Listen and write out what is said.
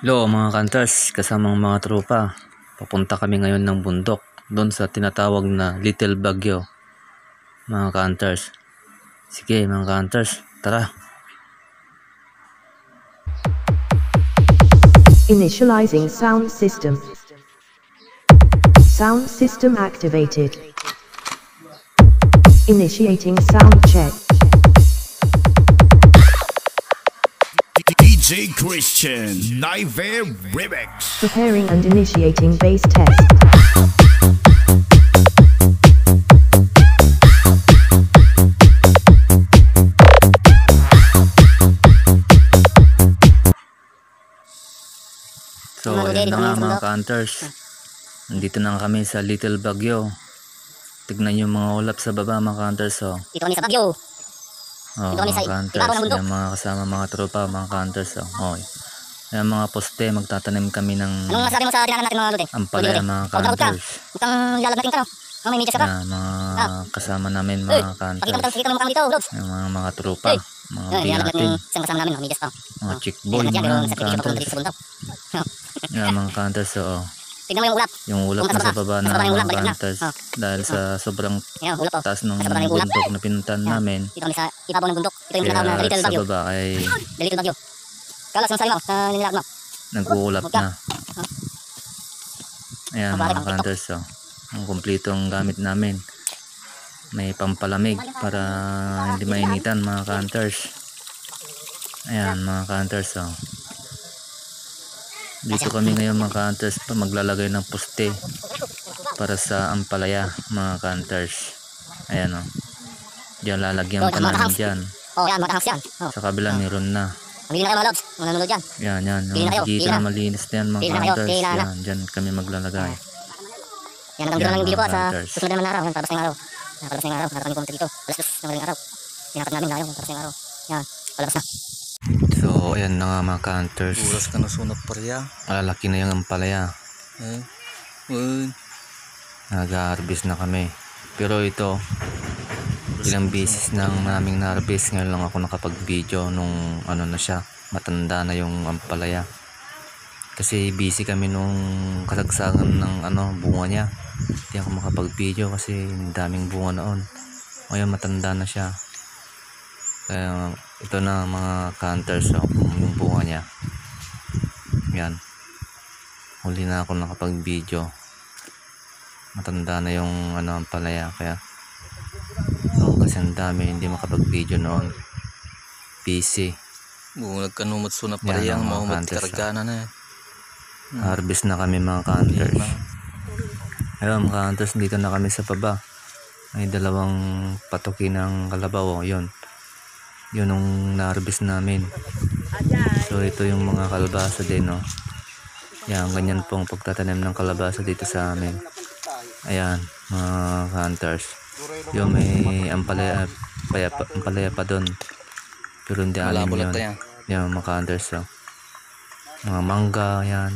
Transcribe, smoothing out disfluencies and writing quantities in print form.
Hello mga kanters, kasamang mga tropa. Papunta kami ngayon ng bundok, doon sa tinatawag na Little Baguio. Mga kanters. Sige mga kanters, tara. Initializing sound system. Sound system activated. Initiating sound check. DJ Christian Live Remix. Preparing and initiating bass test. So yan na nga mga kanters. Nandito na kami sa Little Baguio. Tignan yung mga ulap sa baba mga kanters. Oh. Dito kami sa Baguio. Oh, Dito kami mga sa kanters, ibabaw ng bundok. yan mga kasama mga tropa, mga kanters. Oh. Yan mga poste, magtatanim kami ng Anong masasabi mo sa tinanan natin mga lute? ampalaya mga Huwag ka. kanters. Mukhang lalag natin ka no? May medyas ka pa. Yan mga kasama namin mga kanters. Pakita mo yung mukhang dito, Lods. Yan mga tropa, mga Lalag biyatin, natin isang kasama namin, medyas pa. mga chick boy, Yan, pero mga sa pili ka papunta dito kanters. sa bundok. Yan mga kanters. Oh. Tignan mo yung ulap. Yung ulap Kung na sa baba na nasa baba yung ulap, mga balik na. kanters. Oh. Dahil sa sobrang Yan, ulap oh. taas ng Nasa baba yung ulap. bundok na pinuntan Yan. namin. Dito kami sa ibabaw ng bundok. Ito yung tinatawag na Kaya Little sa Baguio. baba ay The Little Baguio. Kalas ng salimaw na nilalag mo. nag-uulap na. Ayan Mabalik mga ang TikTok. kanters. Oh. Ang kumpleto ang gamit namin. May pampalamig para hindi mainitan mga kanters. Ayan mga kanters. Oh. Dito kami ngayon mga kanters pa maglalagay ng poste para sa ampalaya mga kanters. Ayan oh. Diyan lalagyan pa namin dyan. Oh, yan, matahas yan. Oh. Sa kabila meron na. Pili na kayo mga Lods. Mga nanonood dyan. Yan. Pili na kayo, Dito pili na na. malinis na yan mga Pili na kayo, kanters. pili na. Yan, dyan kami maglalagay. Yan, natanggal lang yung video ko mga sa kanters. susunod naman na araw. Yan, palabas na yung araw. Yan, palabas na yung araw. Nakita kami pumunta dito. Alas 2 ng madaling araw. Tinapat namin layo. Palabas na yung araw. Yan, palabas na. So ayan na nga mga kanters. Uras ka na sunod parya. Malalaki na yung ampalaya. Nag-harvest na kami. Pero ito, ilang beses nang naming na-harvest. Ngayon lang ako nakapag-video nung ano na siya, matanda na yung ampalaya. Kasi busy kami nung kasagsagan ng bunga niya. Hindi ako makapag-video kasi daming bunga noon. Ngayon matanda na siya. Kaya ito na mga kanters, yung bunga niya. Yan. Huli na ako nakapag-video. Matanda na yung ampalaya kaya kasi ang dami hindi makapag-video noon. Busy. Bulag ka numot sunod Yan, parya. mga Mau kanters, magkargana na eh. Harvest na kami mga kanters. Ayun mga kanters, dito na kami sa baba. May dalawang patuki ng kalabaw. Yun yung na-harvest namin. So ito yung mga kalabasa din. Yan, ganyan pong pagtatanim ng kalabasa dito sa amin. Ayan mga hunters. Yung may ampalaya pa doon. Pero hindi alam Malabo yun. lang tayo. Yan mga hunters. Mga mangga yan.